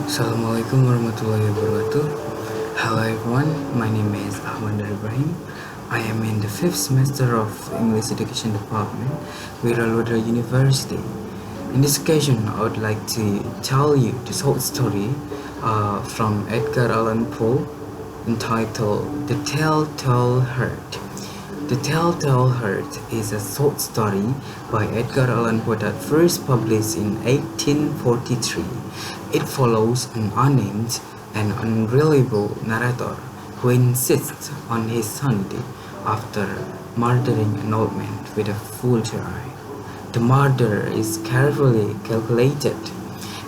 Assalamualaikum warahmatullahi wabarakatuh. Hello everyone, my name is Ahmad Ibrahim. I am in the 5th semester of English Education Department with Alwada University. In this occasion, I would like to tell you the short story from Edgar Allan Poe entitled The Telltale Heart. The Telltale Heart is a short story by Edgar Allan Poe that first published in 1843. It follows an unnamed and unreliable narrator who insists on his sanity after murdering an old man with a vulture eye. The murder is carefully calculated,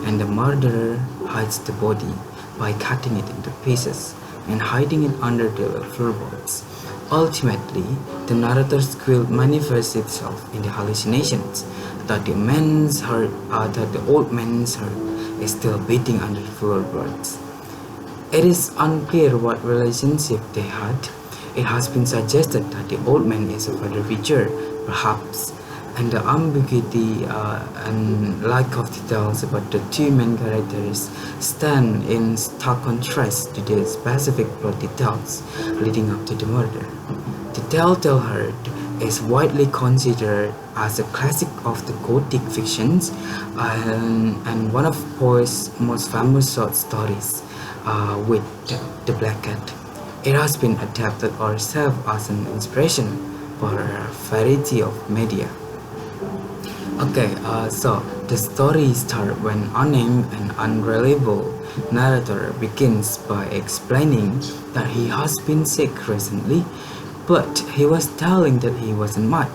and the murderer hides the body by cutting it into pieces and hiding it under the floorboards. Ultimately, the narrator's guilt manifests itself in the hallucinations that the old man's heart is still beating under the floorboards. It is unclear what relationship they had. It has been suggested that the old man is a father figure, perhaps, and the ambiguity and lack of details about the two main characters stand in stark contrast to the specific plot details leading up to the murder. The Telltale Heart is widely considered as a classic of the Gothic fictions and one of Poe's most famous short stories with the Black Cat. It has been adapted or served as an inspiration for a variety of media. So the story starts when unnamed and unreliable narrator begins by explaining that he has been sick recently, but he was telling that he wasn't mad.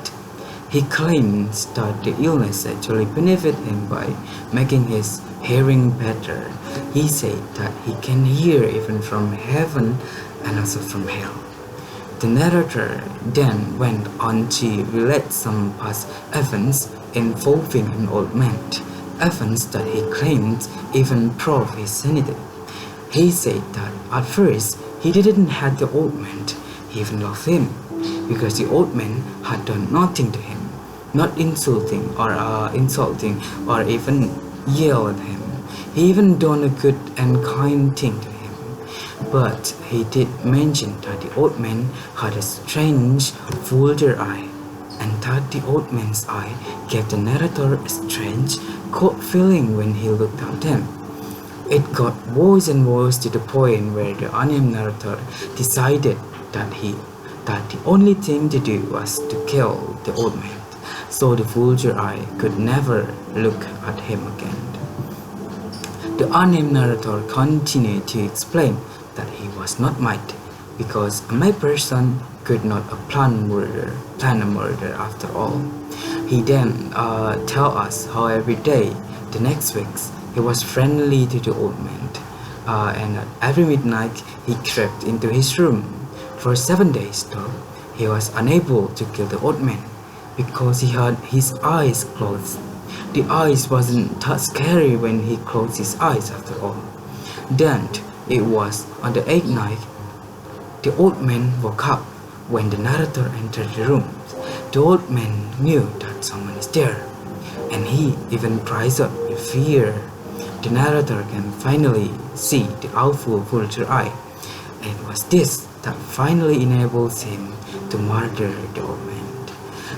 He claims that the illness actually benefited him by making his hearing better. He said that he can hear even from heaven and also from hell. The narrator then went on to relate some past events involving an old man, events that he claimed even proved his sanity. He said that at first he didn't hate the old man, he even loved him, because the old man had done nothing to him, not insulting or even yell at him. He even done a good and kind thing to him. But he did mention that the old man had a strange vulture eye, and that the old man's eye gave the narrator a strange, cold feeling when he looked at him. It got worse and worse to the point where the unnamed narrator decided that the only thing to do was to kill the old man, so the vulture eye could never look at him again. The unnamed narrator continued to explain that he was not mad, because a mad person could not plan a murder after all. He then tell us how every day, the next weeks, he was friendly to the old man, and at every midnight he crept into his room. For 7 days though, he was unable to kill the old man, because he had his eyes closed. The eyes wasn't that scary when he closed his eyes after all. Then, it was on the 8th night, the old man woke up when the narrator entered the room. The old man knew that someone is there, and he even cries out in fear. The narrator can finally see the awful vulture eye, and it was this that finally enables him to murder the old man.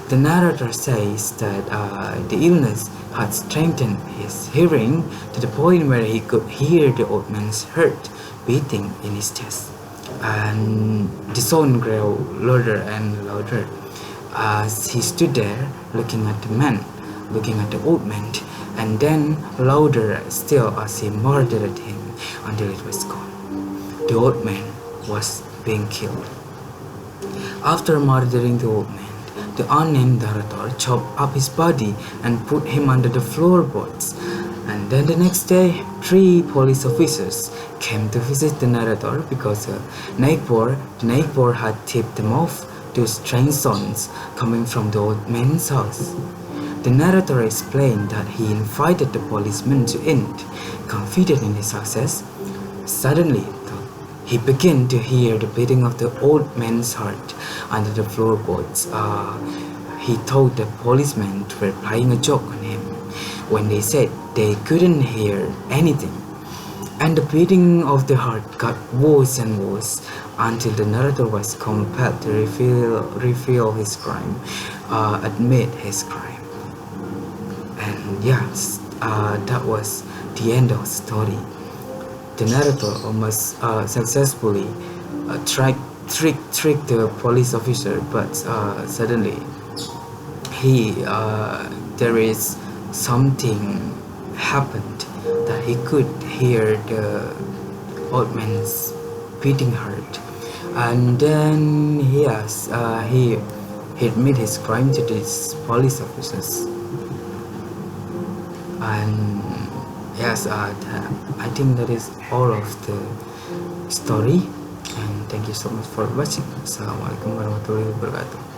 The narrator says that the illness had strengthened his hearing to the point where he could hear the old man's heart beating in his chest, and the sound grew louder and louder as he stood there looking at the old man, and then louder still as he murdered him until it was gone. The old man was being killed. After murdering the old man, the unnamed narrator chopped up his body and put him under the floorboards. And then the next day, 3 police officers came to visit the narrator because the neighbor had tipped them off to strange sounds coming from the old man's house. The narrator explained that he invited the policemen to end, confident in his success. Suddenly, he began to hear the beating of the old man's heart under the floorboards. He thought the policemen were playing a joke on him when they said they couldn't hear anything. And the beating of the heart got worse and worse until the narrator was compelled to reveal his crime, admit his crime. And yes, that was the end of the story. The narrator almost successfully tricked the police officer, but suddenly there is something happened that he could hear the old man's beating heart, and then he admit his crime to these police officers. And yes, I think that is all of the story, and thank you so much for watching. Assalamualaikum warahmatullahi wabarakatuh.